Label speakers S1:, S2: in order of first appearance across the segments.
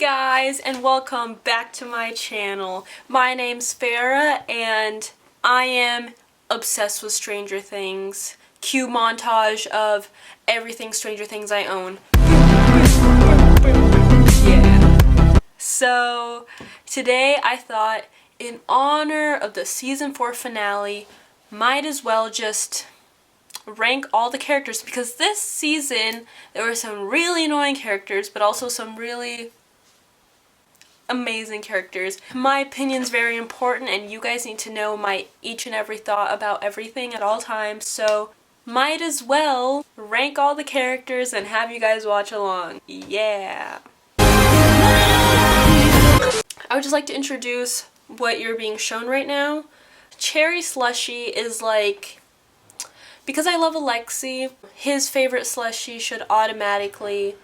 S1: guys, and welcome back to my channel. My name's Farah and I am obsessed with Stranger Things. Cue montage of everything Stranger Things I own. Yeah. So today I thought, in honor of the season 4 finale, might as well just rank all the characters, because this season there were some really annoying characters but also some really amazing characters. My opinion's very important and you guys need to know my each and every thought about everything at all times, so might as well rank all the characters and have you guys watch along. Yeah. I would just like to introduce what you're being shown right now. Cherry Slushy is like, because I love Alexi, his favorite slushie should automatically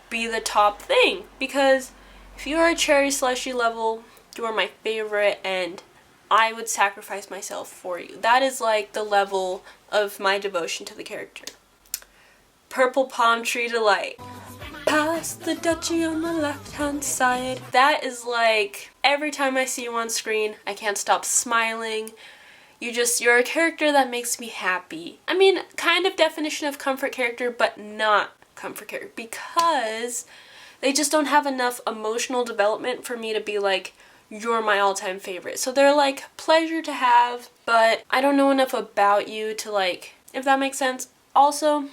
S1: be the top thing. Because if you are a cherry slushie level, you are my favorite and I would sacrifice myself for you. That is like the level of my devotion to the character. Purple Palm Tree Delight. Past the duchy on the left hand side. That is like, every time I see you on screen, I can't stop smiling. You're a character that makes me happy. I mean, kind of definition of comfort character, but not comfort character, because they just don't have enough emotional development for me to be like, you're my all-time favorite. So they're like pleasure to have, but I don't know enough about you to like, if that makes sense. Also,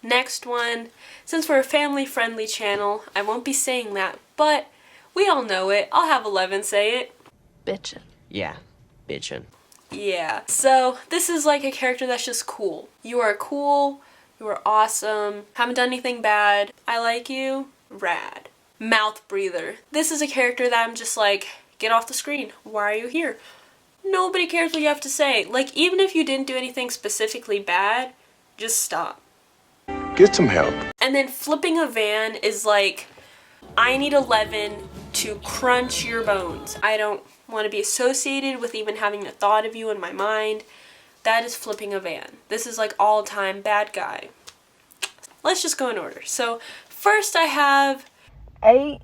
S1: next one, since we're a family-friendly channel, I won't be saying that, but we all know it. I'll have 11 say it.
S2: Bitchin'.
S3: Yeah, bitchin'.
S1: Yeah, so this is like a character that's just cool. You are cool, you are awesome, haven't done anything bad, I like you, rad. Mouth Breather. This is a character that I'm just like, get off the screen, why are you here? Nobody cares what you have to say. Like, even if you didn't do anything specifically bad, just stop.
S4: Get some help.
S1: And then Flipping a Van is like, I need 11 to crunch your bones. I don't want to be associated with even having the thought of you in my mind. That is Flipping a Van. This is like all-time bad guy. Let's just go in order. So first I have 8.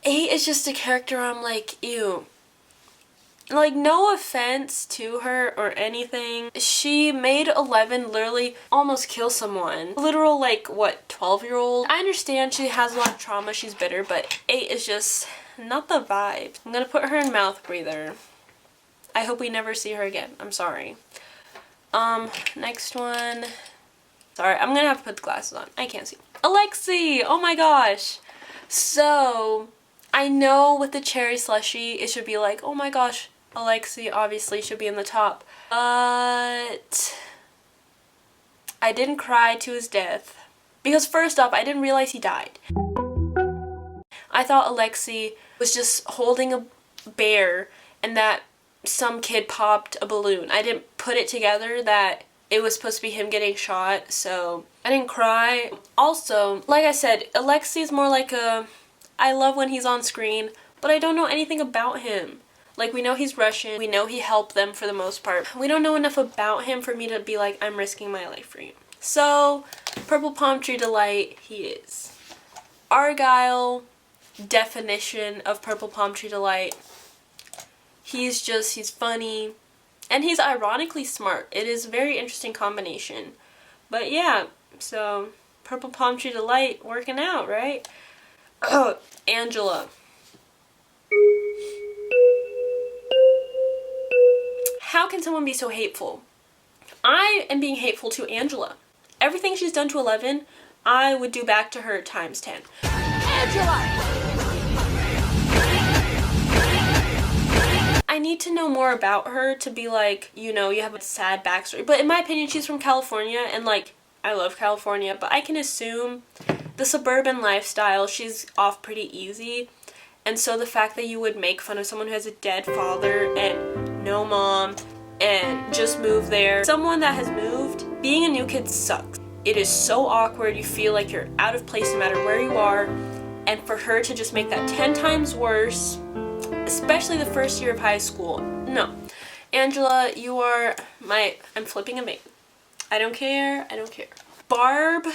S1: 8 is just a character I'm like, ew. Like, no offense to her or anything. She made 11 literally almost kill someone. Literal, like, what, 12-year-old? I understand she has a lot of trauma, she's bitter, but 8 is just not the vibe. I'm gonna put her in Mouth Breather. I hope we never see her again. I'm sorry. Next one. Sorry, I'm gonna have to put the glasses on. I can't see. Alexi! Oh my gosh! So, I know with the cherry slushie, it should be like, oh my gosh, Alexi obviously should be in the top. But I didn't cry to his death. Because first off, I didn't realize he died. I thought Alexi was just holding a bear and that some kid popped a balloon. I didn't put it together that it was supposed to be him getting shot, so I didn't cry. Also, like I said, Alexi is more like a, I love when he's on screen, but I don't know anything about him. Like, we know he's Russian, we know he helped them for the most part. We don't know enough about him for me to be like, I'm risking my life for you. So, Purple Palm Tree Delight, he is. Argyle, definition of Purple Palm Tree Delight. He's funny, and he's ironically smart. It is a very interesting combination. But yeah, so Purple Palm Tree Delight working out, right? Oh, Angela. How can someone be so hateful? I am being hateful to Angela. Everything she's done to 11, I would do back to her times 10. Angela! I need to know more about her to be like, you know, you have a sad backstory. But in my opinion, she's from California, and like, I love California, but I can assume the suburban lifestyle, she's off pretty easy. And so the fact that you would make fun of someone who has a dead father and no mom and just moved there. Someone that has moved, being a new kid sucks. It is so awkward, you feel like you're out of place no matter where you are. And for her to just make that 10 times worse, especially the first year of high school, no. Angela, you are I'm flipping a van. I don't care, I don't care. Barb,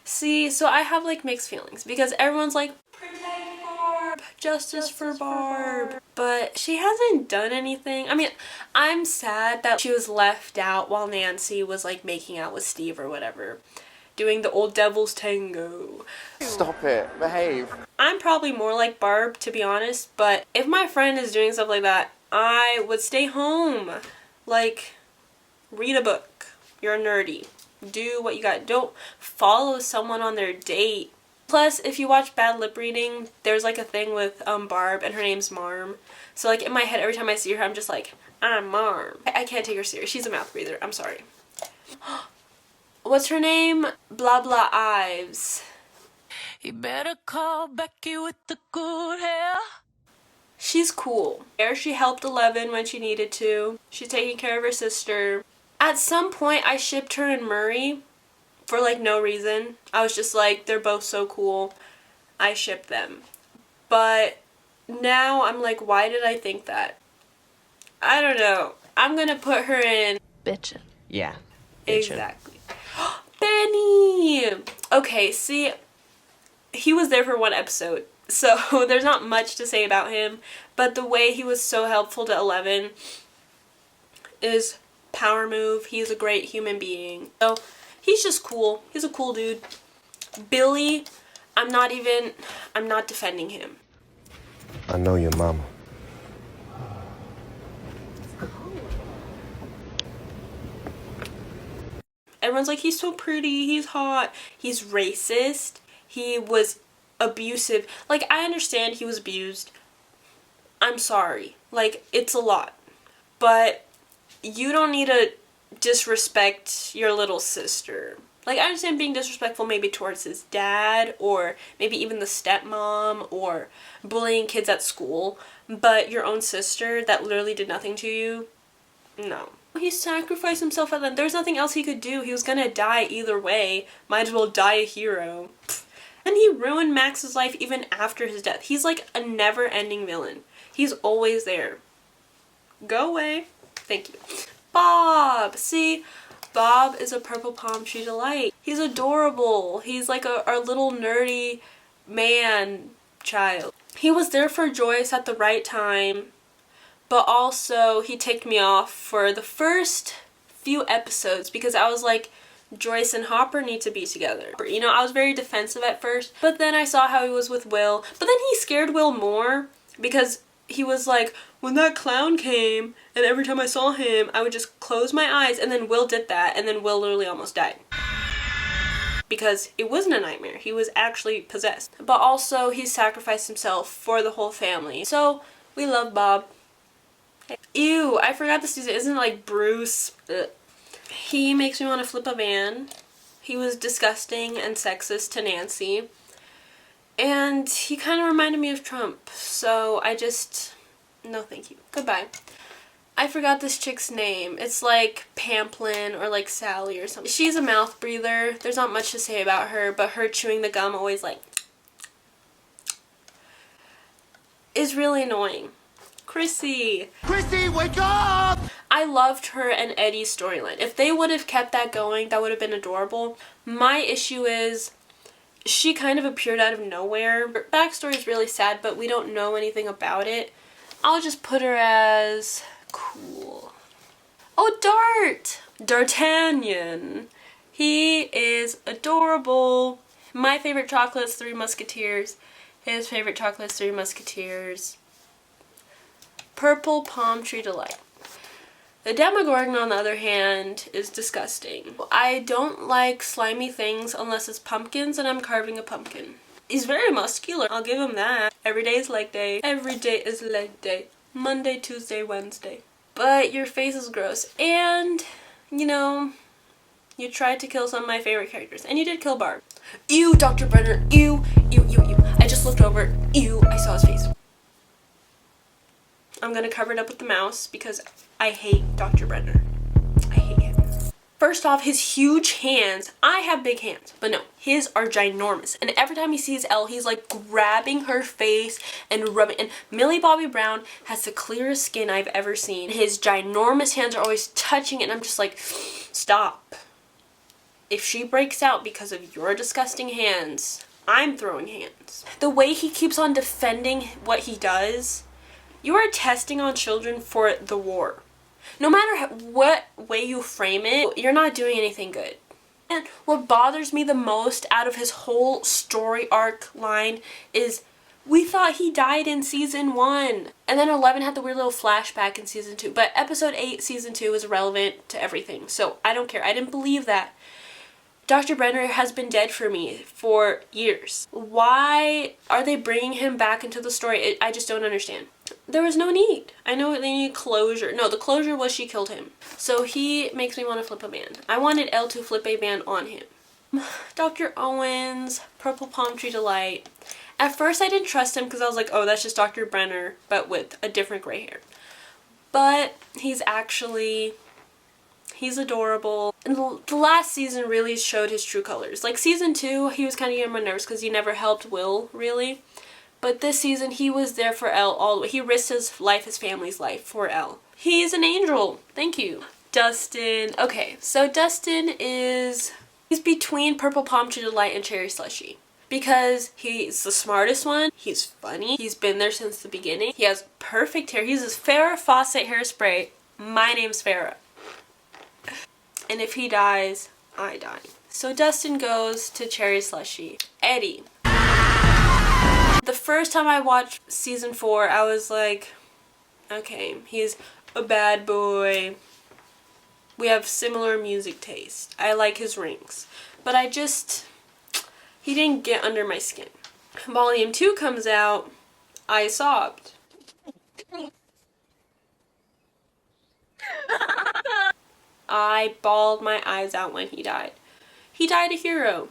S1: see, so I have like mixed feelings because everyone's like, protect Justice for Barb. But she hasn't done anything. I mean, I'm sad that she was left out while Nancy was like making out with Steve or whatever, doing the old devil's tango.
S2: Stop it. Behave.
S1: I'm probably more like Barb, to be honest, but if my friend is doing stuff like that, I would stay home. Like, read a book. You're nerdy. Do what you got. Don't follow someone on their date. Plus, if you watch Bad Lip Reading, there's like a thing with Barb, and her name's Marm. So like in my head, every time I see her, I'm just like, I'm Marm. I can't take her serious. She's a mouth breather. I'm sorry. What's her name? Blah Blah Ives.
S3: You better call Becky with the good hair.
S1: She's cool. She helped Eleven when she needed to. She's taking care of her sister. At some point, I shipped her and Murray for like no reason. I was just like, they're both so cool. I shipped them. But now I'm like, why did I think that? I don't know. I'm gonna put her in
S3: Bitchin'.
S5: Yeah.
S1: exactly. Benny! Okay, see, he was there for one episode, so there's not much to say about him, but the way he was so helpful to Eleven is power move. He's a great human being. So he's just cool. He's a cool dude. Billy, I'm not defending him.
S4: I know your mama.
S1: Everyone's like, he's so pretty, he's hot, he's racist, he was abusive. Like, I understand he was abused. I'm sorry. Like, it's a lot. But you don't need to disrespect your little sister. Like, I understand being disrespectful maybe towards his dad, or maybe even the stepmom, or bullying kids at school, but your own sister that literally did nothing to you? No. He sacrificed himself at the end. There's nothing else he could do. He was gonna die either way. Might as well die a hero. And he ruined Max's life even after his death. He's like a never-ending villain. He's always there. Go away. Thank you. Bob! See? Bob is a purple palm tree delight. He's adorable. He's like our little nerdy man child. He was there for Joyce at the right time, but also he ticked me off for the first few episodes because I was like, Joyce and Hopper need to be together. You know, I was very defensive at first, but then I saw how he was with Will. But then he scared Will more because he was like, when that clown came and every time I saw him, I would just close my eyes, and then Will did that, and then Will literally almost died. Because it wasn't a nightmare. He was actually possessed. But also, he sacrificed himself for the whole family. So, we love Bob. Ew, I forgot this season isn't like Bruce. Ugh. He makes me want to flip a van. He was disgusting and sexist to Nancy. And he kind of reminded me of Trump. So I just... no thank you. Goodbye. I forgot this chick's name. It's like Pamplin or like Sally or something. She's a mouth breather. There's not much to say about her, but her chewing the gum always like... is really annoying. Chrissy, wake up! I loved her and Eddie's storyline. If they would have kept that going, that would have been adorable. My issue is she kind of appeared out of nowhere. Her backstory is really sad, but we don't know anything about it. I'll just put her as cool. Oh, Dart! D'Artagnan. He is adorable. My favorite chocolate is Three Musketeers. His favorite chocolate is Three Musketeers. Purple Palm Tree Delight. The Demogorgon, on the other hand, is disgusting. I don't like slimy things unless it's pumpkins and I'm carving a pumpkin. He's very muscular, I'll give him that. Every day is leg day. Every day is leg day. Monday, Tuesday, Wednesday. But your face is gross. And, you know, you tried to kill some of my favorite characters. And you did kill Barb. Ew, Dr. Brenner. Ew, ew, ew, ew. I just looked over. Ew, I saw his face. I'm gonna cover it up with the mouse because I hate Dr. Brenner. I hate him. First off, his huge hands. I have big hands, but no, his are ginormous. And every time he sees Elle, he's like grabbing her face and rubbing. And Millie Bobby Brown has the clearest skin I've ever seen. His ginormous hands are always touching it, and I'm just like, stop. If she breaks out because of your disgusting hands, I'm throwing hands. The way he keeps on defending what he does, you are testing on children for the war. No matter what way you frame it, you're not doing anything good. And what bothers me the most out of his whole story arc line is we thought he died in season 1. And then 11 had the weird little flashback in season 2. But episode 8, season 2 is irrelevant to everything. So I don't care. I didn't believe that. Dr. Brenner has been dead for me for years. Why are they bringing him back into the story? I just don't understand. There was no need. I know they need closure. No, the closure was she killed him. So he makes me want to flip a ban. I wanted Elle to flip a ban on him. Dr. Owens, Purple Palm Tree Delight. At first I didn't trust him because I was like, oh, that's just Dr. Brenner, but with a different gray hair. But he's adorable. And the last season really showed his true colors. Like season 2, he was kind of getting on my nerves because he never helped Will, really. But this season, he was there for Elle all the way. He risked his life, his family's life for Elle. He's an angel. Thank you. Dustin. Okay, so Dustin he's between Purple Palm Tree Delight and Cherry Slushy. Because he's the smartest one, he's funny, he's been there since the beginning, he has perfect hair, he uses Farrah Fawcett hairspray. My name's Farrah. And if he dies, I die. So Dustin goes to Cherry Slushy. Eddie. The first time I watched season 4, I was like, okay, he's a bad boy. We have similar music taste. I like his rings. But he didn't get under my skin. Volume 2 comes out, I sobbed. I bawled my eyes out when he died. He died a hero.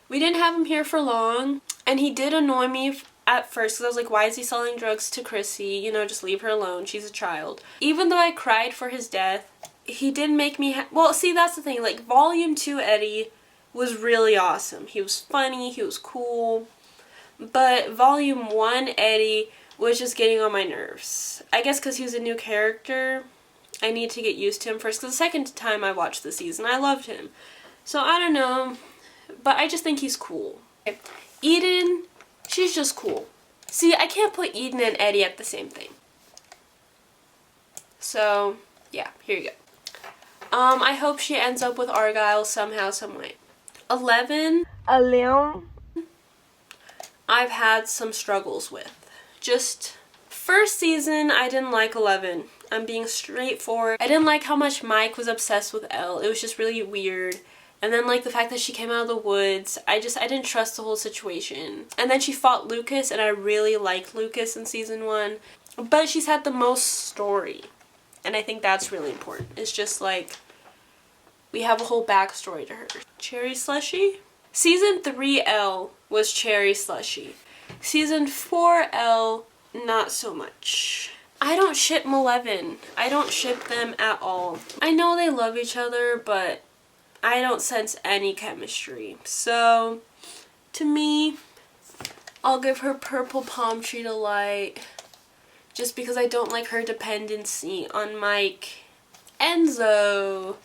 S1: We didn't have him here for long, and he did annoy me at first because I was like, why is he selling drugs to Chrissy? You know, just leave her alone. She's a child. Even though I cried for his death, he didn't make me well, see, that's the thing. Like, Volume 2 Eddie was really awesome. He was funny. He was cool. But Volume 1 Eddie was just getting on my nerves. I guess because he was a new character, I need to get used to him first. Because the second time I watched the season, I loved him. So, I don't know. But I just think he's cool. Okay. Eden, she's just cool. See, I can't put Eden and Eddie at the same thing. So, yeah, here you go. I hope she ends up with Argyle somehow, some way. 11. I've had some struggles with. Just, first season, I didn't like 11. I'm being straightforward. I didn't like how much Mike was obsessed with Elle. It was just really weird. And then, like, the fact that she came out of the woods, I didn't trust the whole situation. And then she fought Lucas, and I really liked Lucas in season 1. But she's had the most story. And I think that's really important. It's just, like, we have a whole backstory to her. Cherry Slushy? Season 3 Elle was Cherry Slushy. Season 4 Elle, not so much. I don't ship Maleven. I don't ship them at all. I know they love each other, but I don't sense any chemistry. So, to me, I'll give her Purple Palm Tree Delight. Just because I don't like her dependency on Mike. Enzo.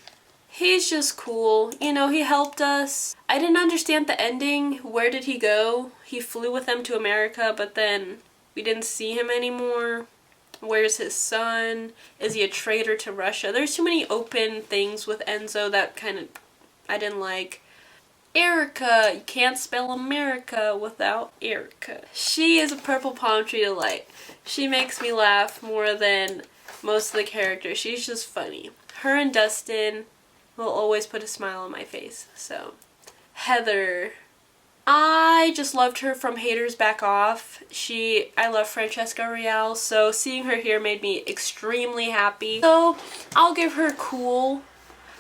S1: He's just cool. You know, he helped us. I didn't understand the ending. Where did he go? He flew with them to America, but then we didn't see him anymore. Where's his son? Is he a traitor to Russia? There's too many open things with Enzo that kind of I didn't like. Erica. You can't spell America without Erica. She is a Purple Palm Tree Delight. She makes me laugh more than most of the characters. She's just funny. Her and Dustin will always put a smile on my face. So, Heather. I just loved her from Haters Back Off. I love Francesca Real, so seeing her here made me extremely happy. So, I'll give her cool,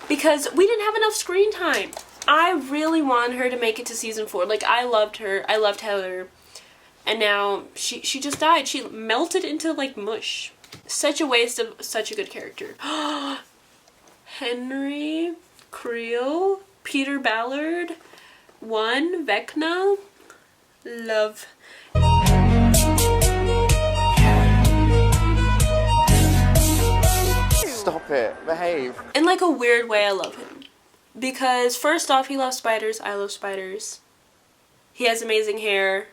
S1: because we didn't have enough screen time. I really wanted her to make it to season 4. Like, I loved her. I loved Heather. And now, she just died. She melted into, like, mush. Such a waste of such a good character. Henry, Creel, Peter Ballard, Vecna, love.
S2: Stop it. Behave.
S1: In like a weird way, I love him. Because first off, he loves spiders. I love spiders. He has amazing hair.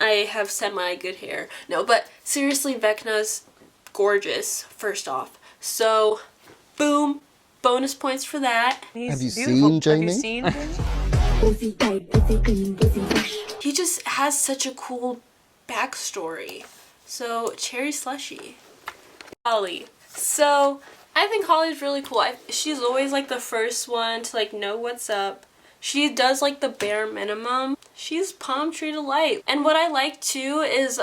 S1: I have semi-good hair. No, but seriously, Vecna's gorgeous, first off. So, boom, bonus points for that.
S4: Have you seen Jamie?
S1: He just has such a cool backstory. So, cherry slushy. Holly. So, I think Holly's really cool. She's always like the first one to like know what's up. She does like the bare minimum. She's Palm Tree Delight. And what I like too is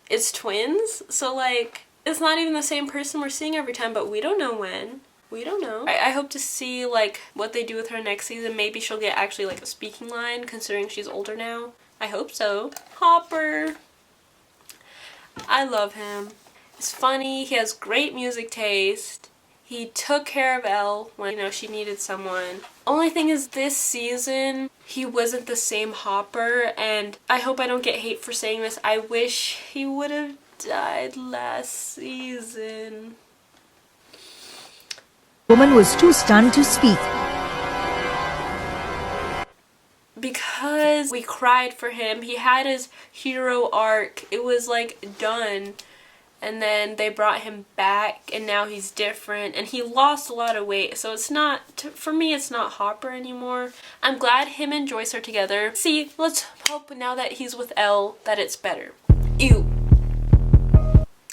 S1: it's twins. So like it's not even the same person we're seeing every time, but we don't know when. We don't know. I hope to see like what they do with her next season. Maybe she'll get actually like a speaking line considering she's older now. I hope so. Hopper. I love him. He's funny. He has great music taste. He took care of Elle when, you know, she needed someone. Only thing is this season, he wasn't the same Hopper, and I hope I don't get hate for saying this. I wish he would have died last season.
S5: Woman was too stunned to speak.
S1: Because we cried for him. He had his hero arc. It was like done. And then they brought him back and now he's different and he lost a lot of weight, so it's not, for me it's not Hopper anymore. I'm glad him and Joyce are together. See, let's hope now that he's with Elle that it's better. Ew.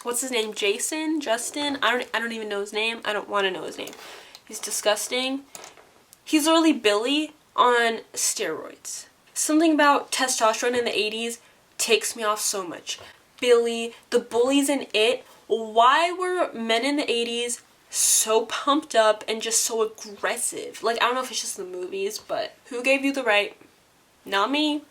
S1: What's his name? Jason? Justin? I don't even know his name. I don't want to know his name. He's disgusting. He's literally Billy on steroids. Something about testosterone in the 80s takes me off so much. Billy, the bullies in It. Why were men in the 80s so pumped up and just so aggressive? Like, I don't know if it's just the movies, but who gave you the right? Not me.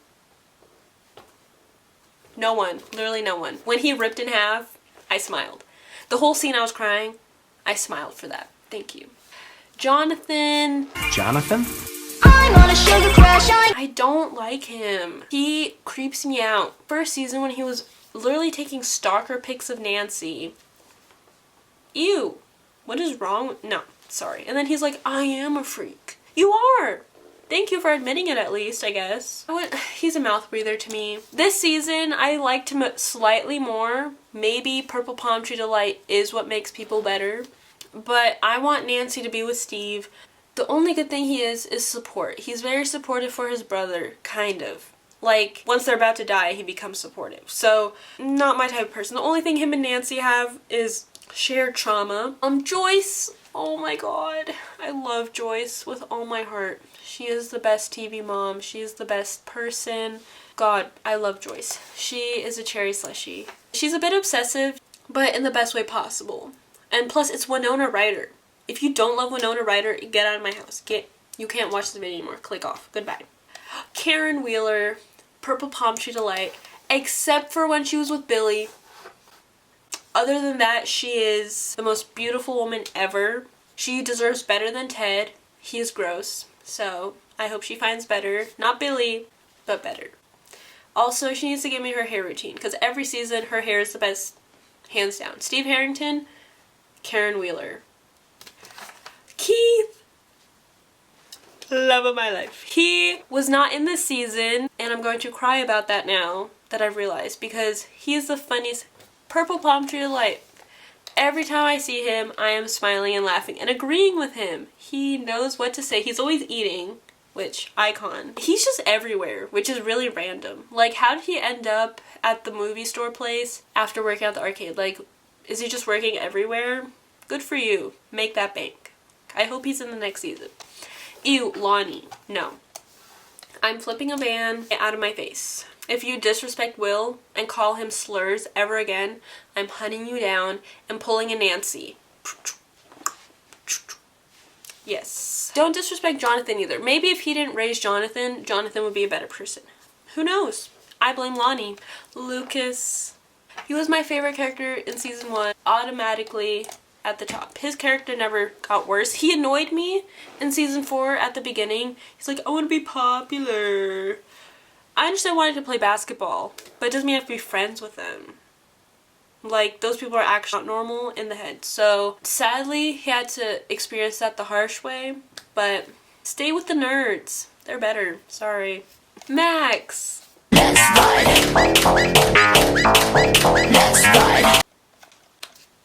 S1: No one. Literally no one. When he ripped in half, I smiled. The whole scene I was crying, I smiled for that. Thank you. Jonathan.
S4: Jonathan?
S1: I don't like him. He creeps me out. First season when he was literally taking stalker pics of Nancy. Ew. What is wrong? No, sorry. And then he's like, I am a freak. You are. Thank you for admitting it at least, I guess. He's a mouth breather to me. This season, I liked him slightly more. Maybe Purple Palm Tree Delight is what makes people better. But I want Nancy to be with Steve. The only good thing he is support. He's very supportive for his brother, kind of. Like, once they're about to die, he becomes supportive. So, not my type of person. The only thing him and Nancy have is shared trauma. Joyce, oh my god. I love Joyce with all my heart. She is the best TV mom. She is the best person. God, I love Joyce. She is a cherry slushy. She's a bit obsessive, but in the best way possible. And plus, it's Winona Ryder. If you don't love Winona Ryder, get out of my house. You can't watch the video anymore. Click off. Goodbye. Karen Wheeler. Purple Palm Tree Delight, except for when she was with Billy. Other than that, she is the most beautiful woman ever. She deserves better than Ted. He is gross, so I hope she finds better. Not Billy, but better. Also, she needs to give me her hair routine, because every season her hair is the best, hands down. Steve Harrington, Karen Wheeler. Keith! Love of my life. He was not in this season, and I'm going to cry about that now that I've realized, because he is the funniest. Purple Palm Tree Delight. Every time I see him, I am smiling and laughing and agreeing with him. He knows what to say. He's always eating, which, icon. He's just everywhere, which is really random. Like, how did he end up at the movie store place after working at the arcade? Like, is he just working everywhere? Good for you. Make that bank. I hope he's in the next season. Ew, Lonnie. No. I'm flipping a van out of my face. If you disrespect Will and call him slurs ever again, I'm hunting you down and pulling a Nancy. Yes. Don't disrespect Jonathan either. Maybe if he didn't raise Jonathan, Jonathan would be a better person. Who knows? I blame Lonnie. Lucas. He was my favorite character in season 1. Automatically at the top. His character never got worse. He annoyed me in season 4 at the beginning. He's like, I want to be popular. I understand wanting to play basketball, but it doesn't mean I have to be friends with them. Like, those people are actually not normal in the head. So, sadly, he had to experience that the harsh way, but stay with the nerds. They're better. Sorry. Max!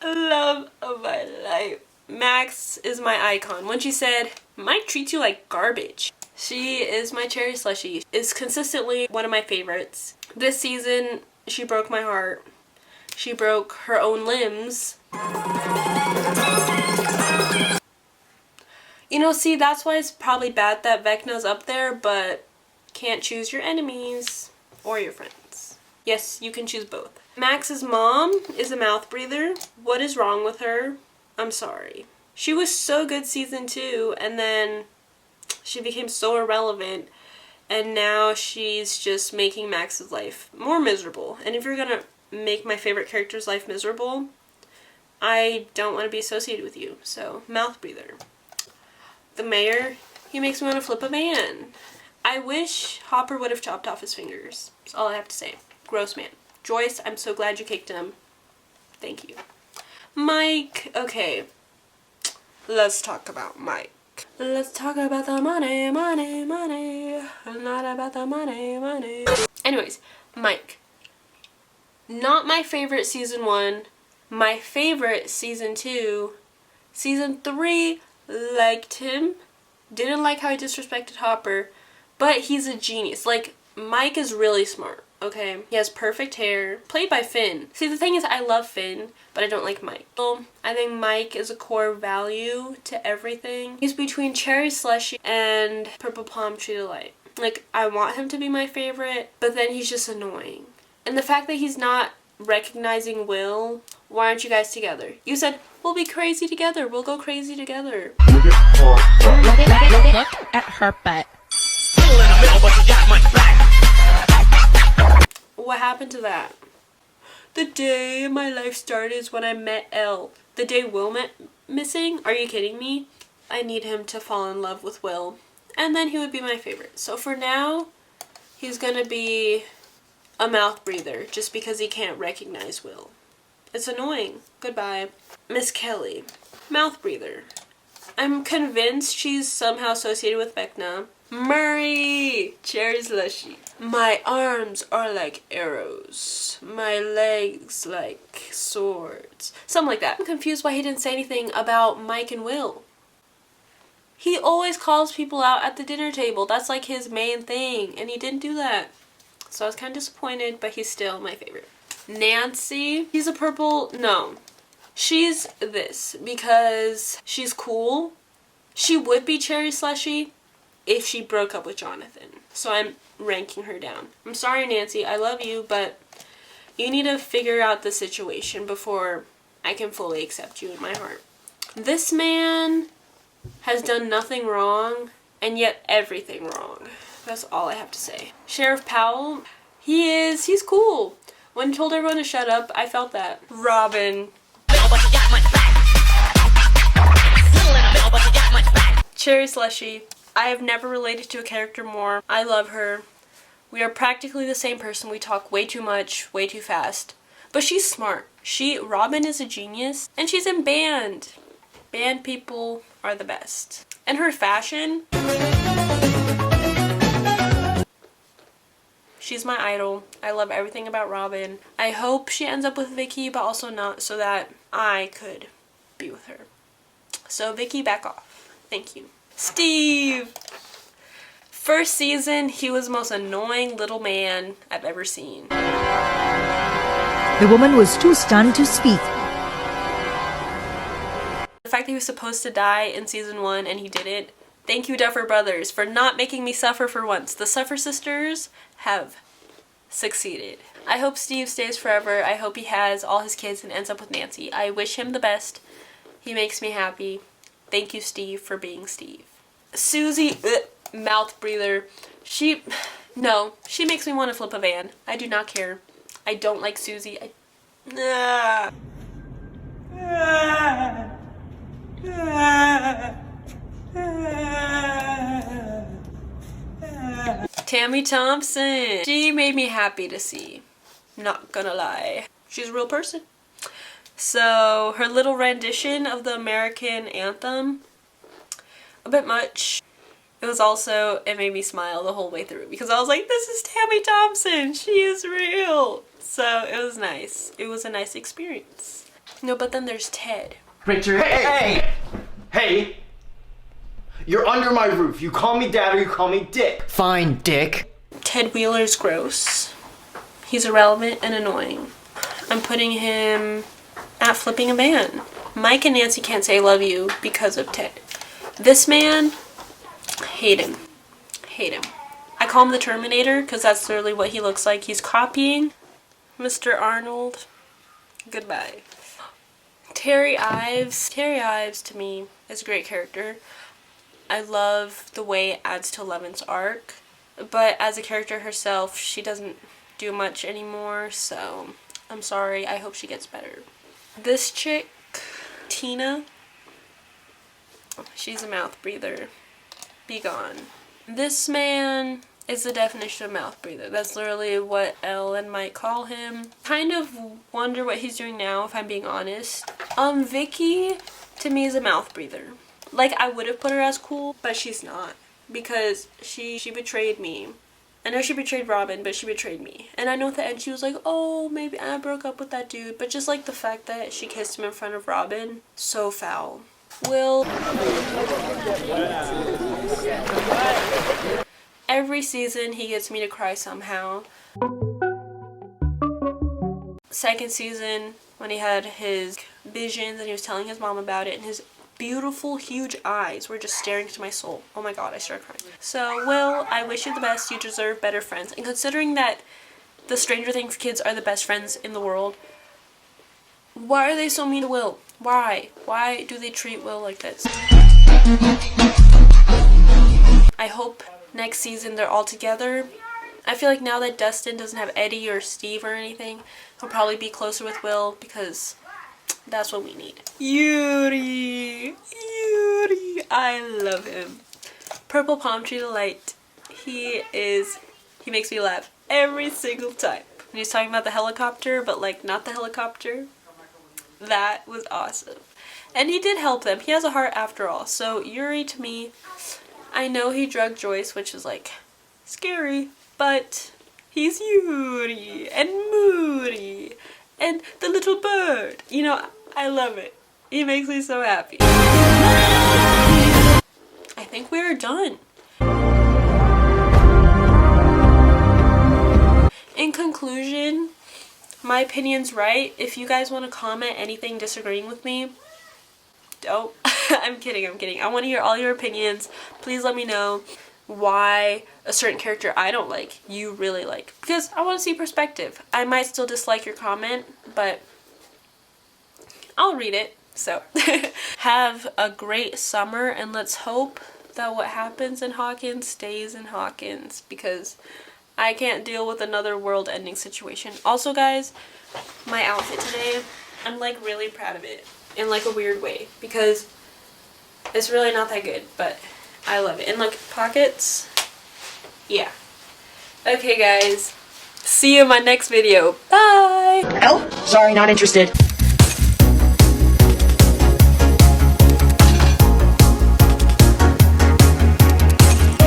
S1: Love of my life. Max is my icon. When she said, Mike treats you like garbage. She is my cherry slushie. Is consistently one of my favorites. This season, she broke my heart. She broke her own limbs. You know, see, that's why it's probably bad that Vecna's up there, but can't choose your enemies or your friends. Yes, you can choose both. Max's mom is a mouth breather. What is wrong with her? I'm sorry. She was so good season 2, and then she became so irrelevant, and now she's just making Max's life more miserable. And if you're gonna make my favorite character's life miserable, I don't want to be associated with you. So, mouth breather. The mayor, he makes me want to flip a van. I wish Hopper would have chopped off his fingers. That's all I have to say. Gross man. Joyce, I'm so glad you kicked him. Thank you. Mike. Okay. Let's talk about Mike. Let's talk about the money, money, money. Not about the money, money. Anyways, Mike. Not my favorite season 1. My favorite season 2. Season 3, liked him. Didn't like how he disrespected Hopper. But he's a genius. Like, Mike is really smart. Okay, he has perfect hair, played by Finn. See, the thing is, I love Finn, but I don't like Mike. So, I think Mike is a core value to everything. He's between Cherry Slushy and Purple Palm Tree Delight. Like, I want him to be my favorite, but then he's just annoying. And the fact that he's not recognizing Will, why aren't you guys together? You said, we'll be crazy together, we'll go crazy together.
S3: Look at her butt.
S1: What happened to that? The day my life started is when I met Elle. The day Will went missing? Are you kidding me? I need him to fall in love with Will. And then he would be my favorite. So for now, he's gonna be a mouth breather just because he can't recognize Will. It's annoying. Goodbye. Miss Kelly. Mouth breather. I'm convinced she's somehow associated with Vecna. Murray! Cherry Slushy. My arms are like arrows. My legs like swords. Something like that. I'm confused why he didn't say anything about Mike and Will. He always calls people out at the dinner table. That's like his main thing. And he didn't do that. So I was kind of disappointed, but he's still my favorite. Nancy. She's a purple. No. She's this because she's cool. She would be Cherry Slushy if she broke up with Jonathan. So I'm ranking her down. I'm sorry, Nancy. I love you, but you need to figure out the situation before I can fully accept you in my heart. This man has done nothing wrong and yet everything wrong. That's all I have to say. Sheriff Powell, he's cool. When he told everyone to shut up, I felt that. Robin. Cherry Slushy. I have never related to a character more. I love her. We are practically the same person. We talk way too much, way too fast. But she's smart. Robin is a genius, and she's in band. Band people are the best. And her fashion, she's my idol. I love everything about Robin. I hope she ends up with Vicky, but also not, so that I could be with her. So Vicky, back off. Thank you. Steve! First season, he was the most annoying little man I've ever seen.
S5: The woman was too stunned to speak.
S1: The fact that he was supposed to die in season 1 and he didn't. Thank you, Duffer Brothers, for not making me suffer for once. The Suffer Sisters have succeeded. I hope Steve stays forever. I hope he has all his kids and ends up with Nancy. I wish him the best. He makes me happy. Thank you, Steve, for being Steve. Susie, mouth breather. She makes me want to flip a van. I do not care. I don't like Susie. Tammy Thompson. She made me happy to see. Not gonna lie. She's a real person. So, her little rendition of the American anthem, a bit much. it made me smile the whole way through because I was like, this is Tammy Thompson. She is real. So it was nice. It was a nice experience. No, but then there's Ted.
S6: Richard. Hey! You're under my roof. You call me dad or you call me Dick.
S4: Fine, Dick.
S1: Ted Wheeler's gross. He's irrelevant and annoying. I'm putting him at flipping a van. Mike and Nancy can't say I love you because of Ted. This man, hate him. Hate him. I call him the Terminator because that's literally what he looks like. He's copying Mr. Arnold. Goodbye. Terry Ives. Terry Ives to me is a great character. I love the way it adds to Eleven's arc. But as a character herself, she doesn't do much anymore, so I'm sorry. I hope she gets better. This chick, Tina, she's a mouth breather. Be gone. This man is the definition of mouth breather. That's literally what Ellen might call him. Kind of wonder what he's doing now, if I'm being honest. Vicky, to me, is a mouth breather. Like, I would have put her as cool, but she's not. Because she betrayed me. I know she betrayed Robin, but she betrayed me. And I know at the end she was like, oh, maybe I broke up with that dude. But just like the fact that she kissed him in front of Robin, so foul. Will. Every season he gets me to cry somehow. Second season, when he had his visions and he was telling his mom about it, and his beautiful, huge eyes were just staring into my soul. Oh my god, I started crying. So, Will, I wish you the best. You deserve better friends. And considering that the Stranger Things kids are the best friends in the world, why are they so mean to Will? Why? Why do they treat Will like this? I hope next season they're all together. I feel like now that Dustin doesn't have Eddie or Steve or anything, he'll probably be closer with Will because that's what we need. Yuri! I love him. Purple Palm Tree Delight. He makes me laugh every single time. And he's talking about the helicopter, but like not the helicopter. That was awesome. And he did help them. He has a heart after all. So Yuri, to me, I know he drugged Joyce, which is like scary, but he's Yuri and Moody and the little bird. You know, I love it. He makes me so happy. I think we are done. In conclusion, my opinion's right. If you guys want to comment anything disagreeing with me, don't. I'm kidding. I want to hear all your opinions. Please let me know why a certain character I don't like, you really like. Because I want to see perspective. I might still dislike your comment, but I'll read it. So, have a great summer, and let's hope that what happens in Hawkins stays in Hawkins, because I can't deal with another world-ending situation. Also, guys, my outfit today, I'm like really proud of it in like a weird way, because it's really not that good, but I love it. And look, pockets, yeah. Okay, guys, see you in my next video. Bye!
S5: Oh, sorry, not interested.